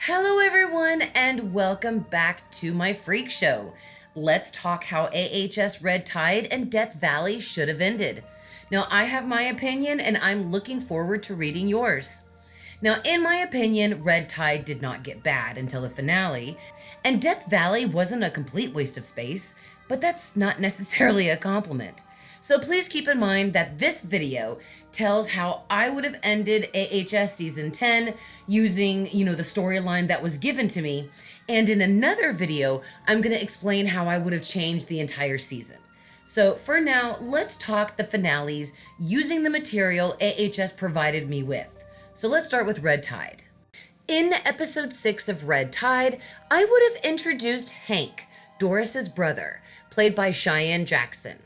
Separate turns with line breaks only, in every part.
Hello, everyone, and welcome back to my freak show. Let's talk how AHS Red Tide and Death Valley should have ended. Now, I have my opinion, and I'm looking forward to reading yours. Now, in my opinion, Red Tide did not get bad until the finale, and Death Valley wasn't a complete waste of space, but that's not necessarily a compliment. So please keep in mind that this video tells how I would have ended AHS Season 10 using, the storyline that was given to me. And in another video, I'm going to explain how I would have changed the entire season. So for now, let's talk the finales using the material AHS provided me with. So let's start with Red Tide. In episode 6 of Red Tide, I would have introduced Hank, Doris's brother, played by Cheyenne Jackson.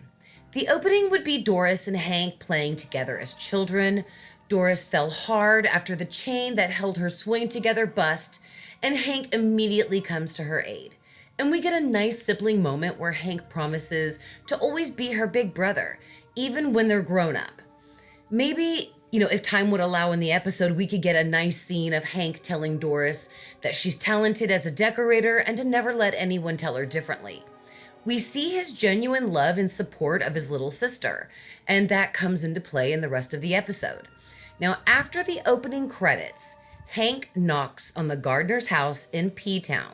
The opening would be Doris and Hank playing together as children. Doris fell hard after the chain that held her swing together bust, and Hank immediately comes to her aid. And we get a nice sibling moment where Hank promises to always be her big brother, even when they're grown up. Maybe, if time would allow in the episode, we could get a nice scene of Hank telling Doris that she's talented as a decorator and to never let anyone tell her differently. We see his genuine love and support of his little sister, and that comes into play in the rest of the episode. Now, after the opening credits, Hank knocks on the gardener's house in P-Town.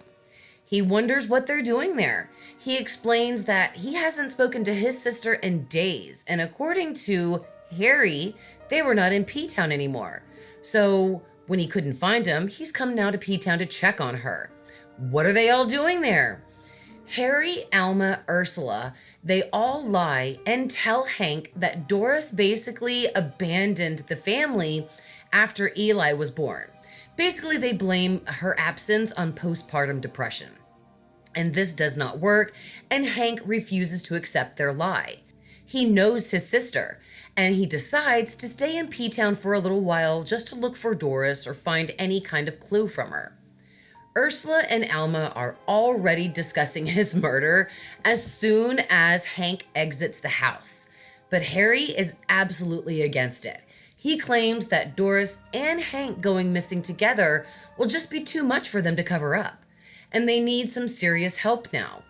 He wonders what they're doing there. He explains that he hasn't spoken to his sister in days, and according to Harry, they were not in P-Town anymore. So when he couldn't find him, he's come now to P-Town to check on her. What are they all doing there? Harry, Alma, Ursula, they all lie and tell Hank that Doris basically abandoned the family after Eli was born. Basically, they blame her absence on postpartum depression. And this does not work, and Hank refuses to accept their lie. He knows his sister, and he decides to stay in P-Town for a little while just to look for Doris or find any kind of clue from her. Ursula and Alma are already discussing his murder as soon as Hank exits the house. But Harry is absolutely against it. He claims that Doris and Hank going missing together will just be too much for them to cover up, and they need some serious help now.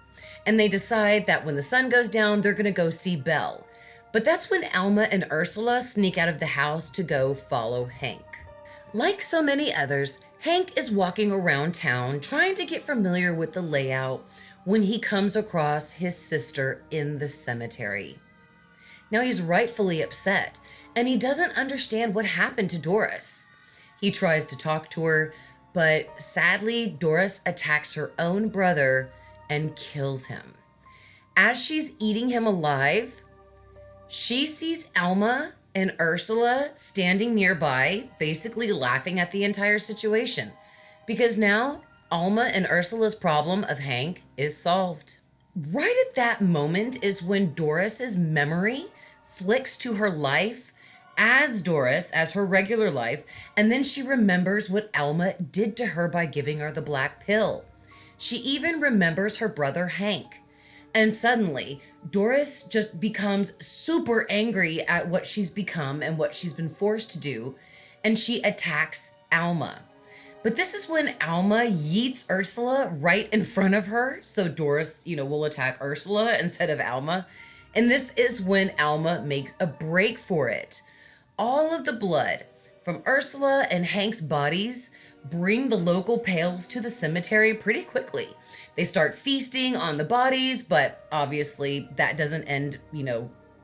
And they decide that when the sun goes down, they're going to go see Belle. But that's when Alma and Ursula sneak out of the house to go follow Hank. Like so many others, Hank is walking around town trying to get familiar with the layout when he comes across his sister in the cemetery. Now he's rightfully upset, and he doesn't understand what happened to Doris. He tries to talk to her, but sadly, Doris attacks her own brother and kills him. As she's eating him alive, she sees Alma and Ursula standing nearby, basically laughing at the entire situation. Because now, Alma and Ursula's problem of Hank is solved. Right at that moment is when Doris's memory flicks to her life as Doris, as her regular life, and then she remembers what Alma did to her by giving her the black pill. She even remembers her brother Hank. And suddenly, Doris just becomes super angry at what she's become and what she's been forced to do, and she attacks Alma. But this is when Alma yeets Ursula right in front of her, so Doris, will attack Ursula instead of Alma. And this is when Alma makes a break for it. All of the blood from Ursula and Hank's bodies bring the local Pales to the cemetery pretty quickly. They start feasting on the bodies, but obviously that doesn't end,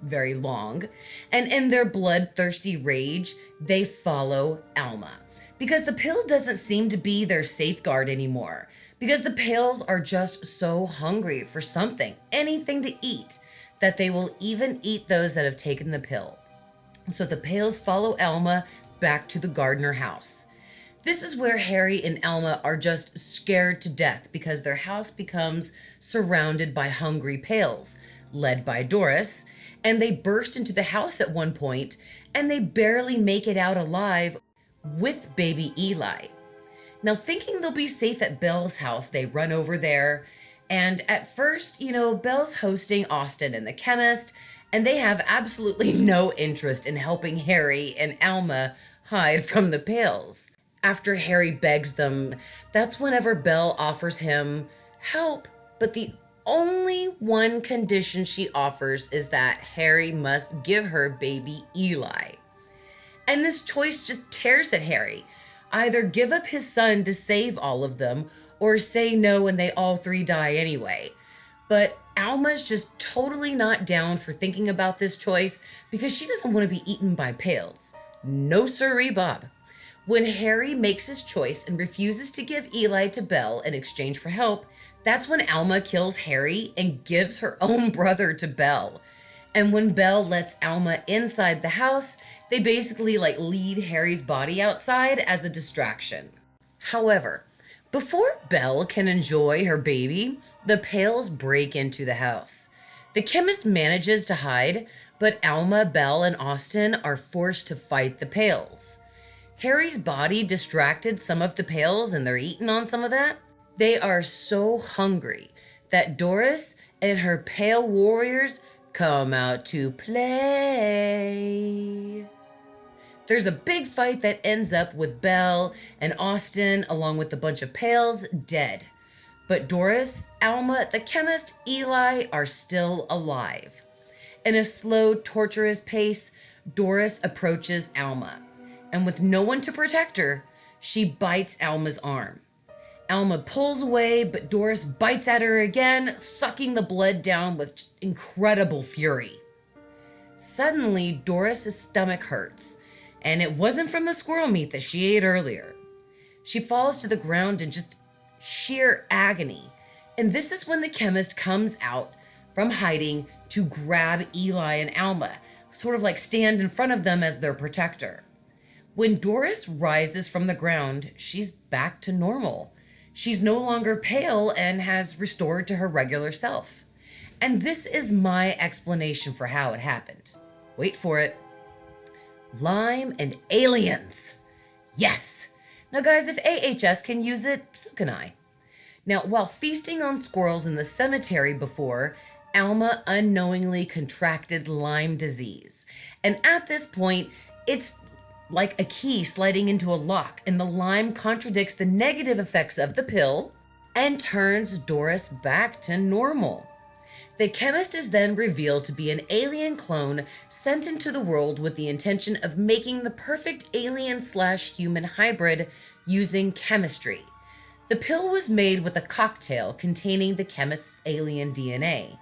very long. And in their bloodthirsty rage, they follow Alma. Because the pill doesn't seem to be their safeguard anymore. Because the Pales are just so hungry for something, anything to eat, that they will even eat those that have taken the pill. So the Pales follow Alma back to the Gardner house. This is where Harry and Alma are just scared to death because their house becomes surrounded by hungry Pales, led by Doris, and they burst into the house at one point, and they barely make it out alive with baby Eli. Now, thinking they'll be safe at Belle's house, they run over there, and at first, Belle's hosting Austin and the chemist, and they have absolutely no interest in helping Harry and Alma hide from the Pales. After Harry begs them, that's whenever Belle offers him help, but the only one condition she offers is that Harry must give her baby Eli. And this choice just tears at Harry. Either give up his son to save all of them, or say no and they all three die anyway. But Alma's just totally not down for thinking about this choice because she doesn't want to be eaten by pails. No sirree, Bob. When Harry makes his choice and refuses to give Eli to Belle in exchange for help, that's when Alma kills Harry and gives her own brother to Belle. And when Belle lets Alma inside the house, they basically leave Harry's body outside as a distraction. However, before Belle can enjoy her baby, the pails break into the house. The chemist manages to hide, but Alma, Belle, and Austin are forced to fight the pails. Harry's body distracted some of the pails and they're eating on some of that. They are so hungry that Doris and her pale warriors come out to play. There's a big fight that ends up with Belle and Austin, along with a bunch of pails, dead. But Doris, Alma, the chemist, Eli are still alive. In a slow, torturous pace, Doris approaches Alma. And with no one to protect her, she bites Alma's arm. Alma pulls away, but Doris bites at her again, sucking the blood down with incredible fury. Suddenly, Doris's stomach hurts, and it wasn't from the squirrel meat that she ate earlier. She falls to the ground in just sheer agony, and this is when the chemist comes out from hiding to grab Eli and Alma, sort of stand in front of them as their protector. When Doris rises from the ground, she's back to normal. She's no longer pale and has restored to her regular self. And this is my explanation for how it happened. Wait for it. Lime and aliens. Yes. Now guys, if AHS can use it, so can I. Now, while feasting on squirrels in the cemetery before, Alma unknowingly contracted Lyme disease. And at this point, it's like a key sliding into a lock, and the Lyme contradicts the negative effects of the pill and turns Doris back to normal. The chemist is then revealed to be an alien clone sent into the world with the intention of making the perfect alien/human hybrid using chemistry. The pill was made with a cocktail containing the chemist's alien DNA,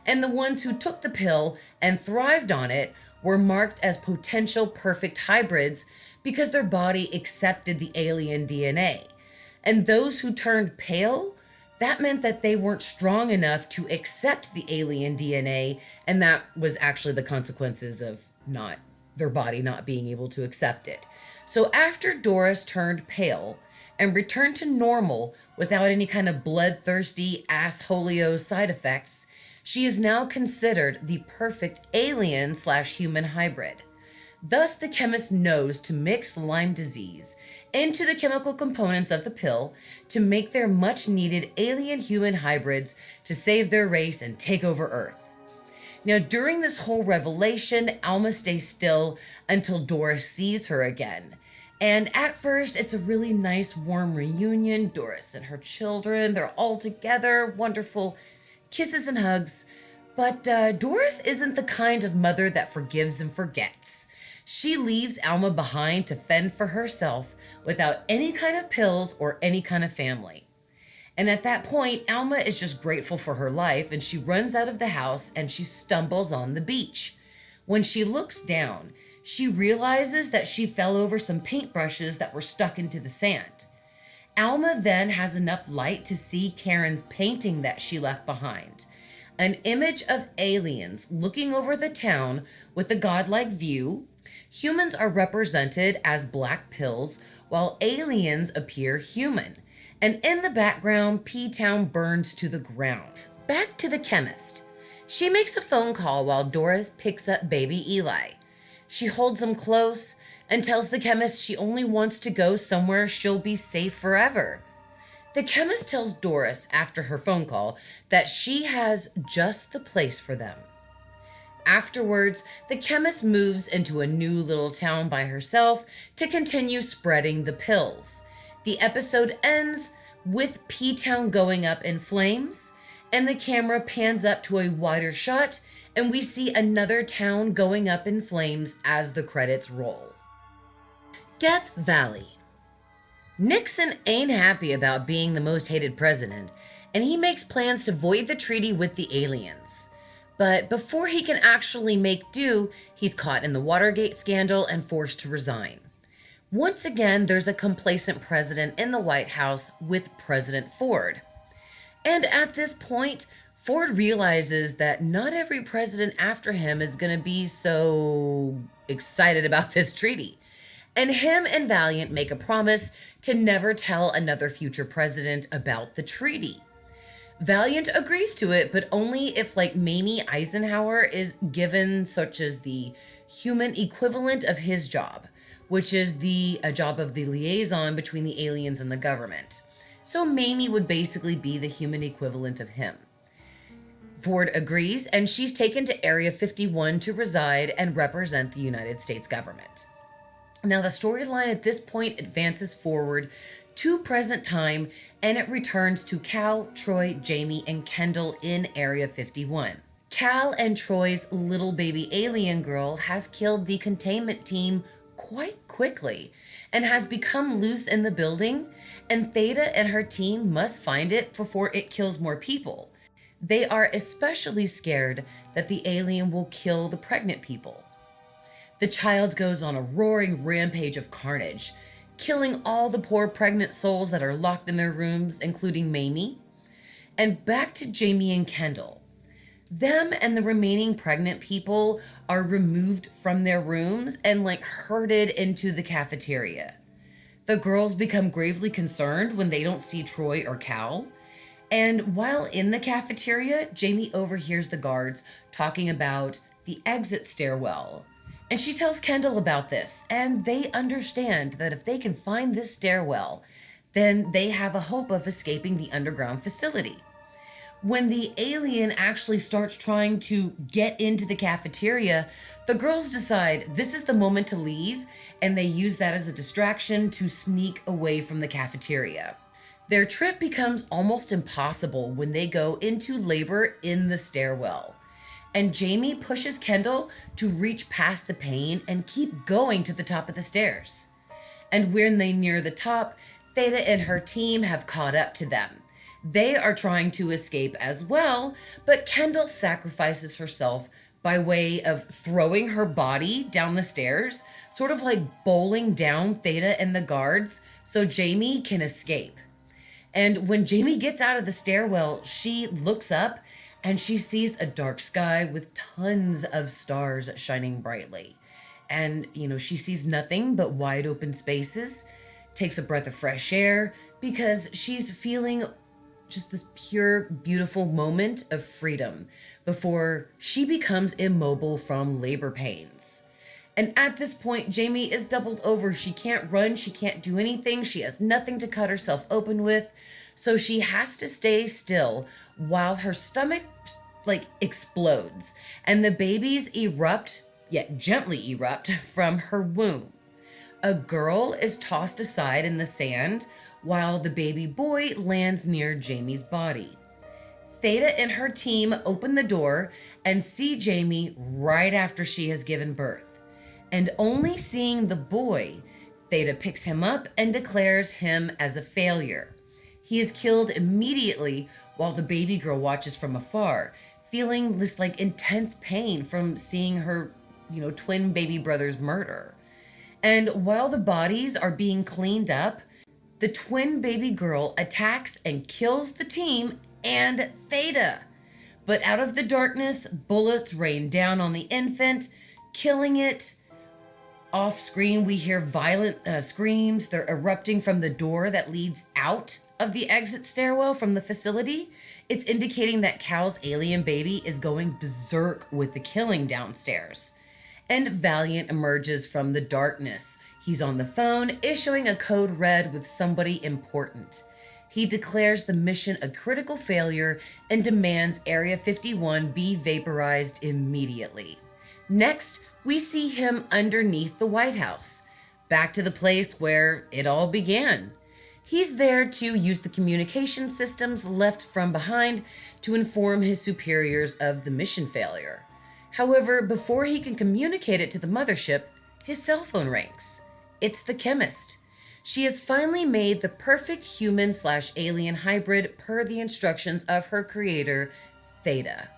and the ones who took the pill and thrived on it were marked as potential perfect hybrids because their body accepted the alien DNA. And those who turned pale, that meant that they weren't strong enough to accept the alien DNA, and that was actually the consequences of their body not being able to accept it. So after Doris turned pale and returned to normal without any kind of bloodthirsty assholio side effects, she is now considered the perfect alien/human hybrid. Thus, the chemist knows to mix Lyme disease into the chemical components of the pill to make their much-needed alien-human hybrids to save their race and take over Earth. Now, during this whole revelation, Alma stays still until Doris sees her again. And at first, it's a really nice, warm reunion. Doris and her children, they're all together, wonderful kisses and hugs. But Doris isn't the kind of mother that forgives and forgets. She leaves Alma behind to fend for herself without any kind of pills or any kind of family. And at that point, Alma is just grateful for her life, and she runs out of the house and she stumbles on the beach. When she looks down, she realizes that she fell over some paintbrushes that were stuck into the sand. Alma then has enough light to see Karen's painting that she left behind. An image of aliens looking over the town with a godlike view. Humans are represented as black pills, while aliens appear human. And in the background, P-Town burns to the ground. Back to the chemist. She makes a phone call while Doris picks up baby Eli. She holds him close and tells the chemist she only wants to go somewhere she'll be safe forever. The chemist tells Doris after her phone call that she has just the place for them. Afterwards, the chemist moves into a new little town by herself to continue spreading the pills. The episode ends with P-Town going up in flames, and the camera pans up to a wider shot, and we see another town going up in flames as the credits roll. Death Valley. Nixon ain't happy about being the most hated president, and he makes plans to void the treaty with the aliens. But before he can actually make do, he's caught in the Watergate scandal and forced to resign. Once again, there's a complacent president in the White House with President Ford. And at this point, Ford realizes that not every president after him is going to be so excited about this treaty. And him and Valiant make a promise to never tell another future president about the treaty. Valiant agrees to it, but only if Mamie Eisenhower is given such as the human equivalent of his job, which is a job of the liaison between the aliens and the government. So Mamie would basically be the human equivalent of him. Ford agrees, and she's taken to Area 51 to reside and represent the United States government. Now, the storyline at this point advances forward to present time, and it returns to Cal, Troy, Jamie, and Kendall in Area 51. Cal and Troy's little baby alien girl has killed the containment team quite quickly and has become loose in the building, and Theta and her team must find it before it kills more people. They are especially scared that the alien will kill the pregnant people. The child goes on a roaring rampage of carnage, killing all the poor pregnant souls that are locked in their rooms, including Mamie. And back to Jamie and Kendall. Them and the remaining pregnant people are removed from their rooms and herded into the cafeteria. The girls become gravely concerned when they don't see Troy or Cal. And while in the cafeteria, Jamie overhears the guards talking about the exit stairwell. And she tells Kendall about this, and they understand that if they can find this stairwell, then they have a hope of escaping the underground facility. When the alien actually starts trying to get into the cafeteria, the girls decide this is the moment to leave, and they use that as a distraction to sneak away from the cafeteria. Their trip becomes almost impossible when they go into labor in the stairwell. And Jamie pushes Kendall to reach past the pane and keep going to the top of the stairs. And when they near the top, Theta and her team have caught up to them. They are trying to escape as well, but Kendall sacrifices herself by way of throwing her body down the stairs, sort of bowling down Theta and the guards so Jamie can escape. And when Jamie gets out of the stairwell, she looks up and she sees a dark sky with tons of stars shining brightly. And, she sees nothing but wide open spaces, takes a breath of fresh air because she's feeling just this pure, beautiful moment of freedom before she becomes immobile from labor pains. And at this point, Jamie is doubled over. She can't run. She can't do anything. She has nothing to cut herself open with. So she has to stay still while her stomach explodes and the babies erupt, yet gently erupt, from her womb. A girl is tossed aside in the sand while the baby boy lands near Jamie's body. Theta and her team open the door and see Jamie right after she has given birth. And only seeing the boy, Theta picks him up and declares him as a failure. He is killed immediately while the baby girl watches from afar, feeling this intense pain from seeing her, twin baby brother's murder. And while the bodies are being cleaned up, the twin baby girl attacks and kills the team and Theta. But out of the darkness, bullets rain down on the infant, killing it. Off screen, we hear violent screams. They're erupting from the door that leads out of the exit stairwell from the facility. It's indicating that Cal's alien baby is going berserk with the killing downstairs. And Valiant emerges from the darkness. He's on the phone, issuing a code red with somebody important. He declares the mission a critical failure and demands Area 51 be vaporized immediately. Next, we see him underneath the White House, back to the place where it all began. He's there to use the communication systems left from behind to inform his superiors of the mission failure. However, before he can communicate it to the mothership, his cell phone rings. It's the chemist. She has finally made the perfect human/alien hybrid per the instructions of her creator, Theta.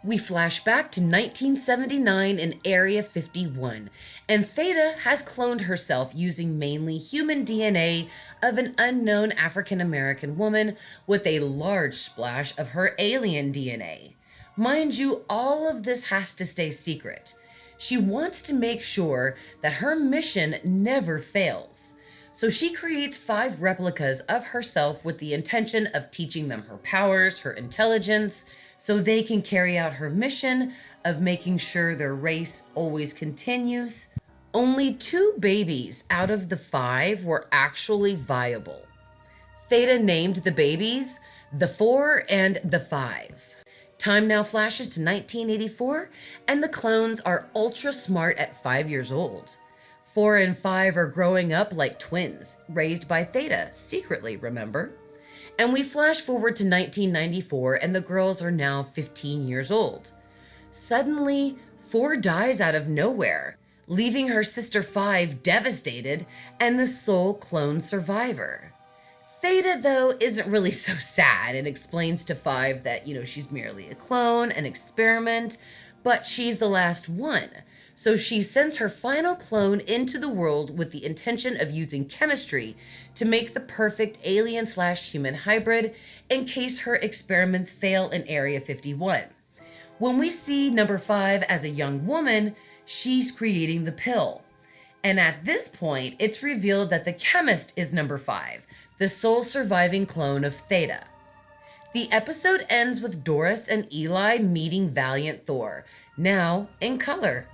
We flash back to 1979 in Area 51, and Theta has cloned herself using mainly human DNA of an unknown African American woman with a large splash of her alien DNA. Mind you, all of this has to stay secret. She wants to make sure that her mission never fails. So she creates 5 replicas of herself with the intention of teaching them her powers, her intelligence, so they can carry out her mission of making sure their race always continues. Only 2 babies out of the 5 were actually viable. Theta named the babies the 4 and the 5. Time now flashes to 1984, and the clones are ultra smart at 5 years old. 4 and 5 are growing up like twins, raised by Theta, secretly, remember? And we flash forward to 1994, and the girls are now 15 years old. Suddenly, 4 dies out of nowhere, leaving her sister 5 devastated and the sole clone survivor. Theta, though, isn't really so sad and explains to 5 that, she's merely a clone, an experiment, but she's the last one. So she sends her final clone into the world with the intention of using chemistry to make the perfect alien/human hybrid in case her experiments fail in Area 51. When we see number 5 as a young woman, she's creating the pill. And at this point, it's revealed that the chemist is number 5, the sole surviving clone of Theta. The episode ends with Doris and Eli meeting Valiant Thor, now in color.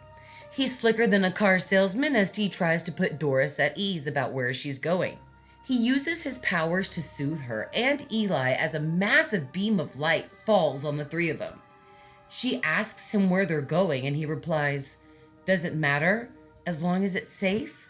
He's slicker than a car salesman as he tries to put Doris at ease about where she's going. He uses his powers to soothe her and Eli as a massive beam of light falls on the 3 of them. She asks him where they're going and he replies, "Does it matter as long as it's safe?"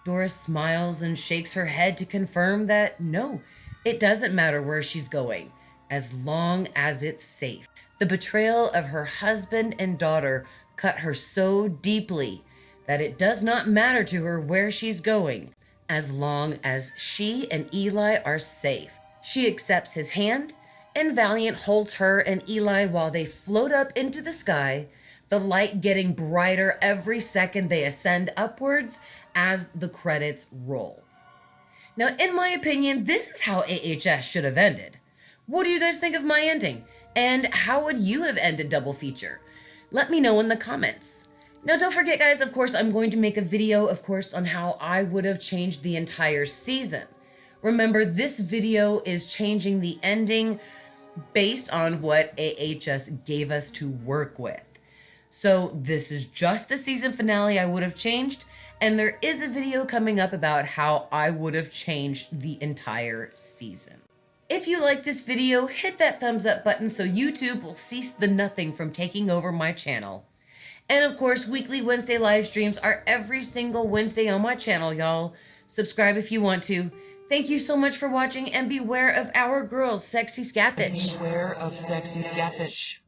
Doris smiles and shakes her head to confirm that no, it doesn't matter where she's going as long as it's safe. The betrayal of her husband and daughter cut her so deeply that it does not matter to her where she's going as long as she and Eli are safe. She accepts his hand, and Valiant holds her and Eli while they float up into the sky, the light getting brighter every second they ascend upwards as the credits roll. Now, in my opinion, this is how AHS should have ended. What do you guys think of my ending? And how would you have ended Double Feature? Let me know in the comments. Now, don't forget, guys, of course, I'm going to make a video, of course, on how I would have changed the entire season. Remember, this video is changing the ending based on what AHS gave us to work with. So this is just the season finale I would have changed, and there is a video coming up about how I would have changed the entire season. If you like this video, hit that thumbs up button so YouTube will cease the nothing from taking over my channel. And of course, weekly Wednesday live streams are every single Wednesday on my channel, y'all. Subscribe if you want to. Thank you so much for watching, and beware of our girls, Sexy Scathach.
Beware of Sexy Scathach.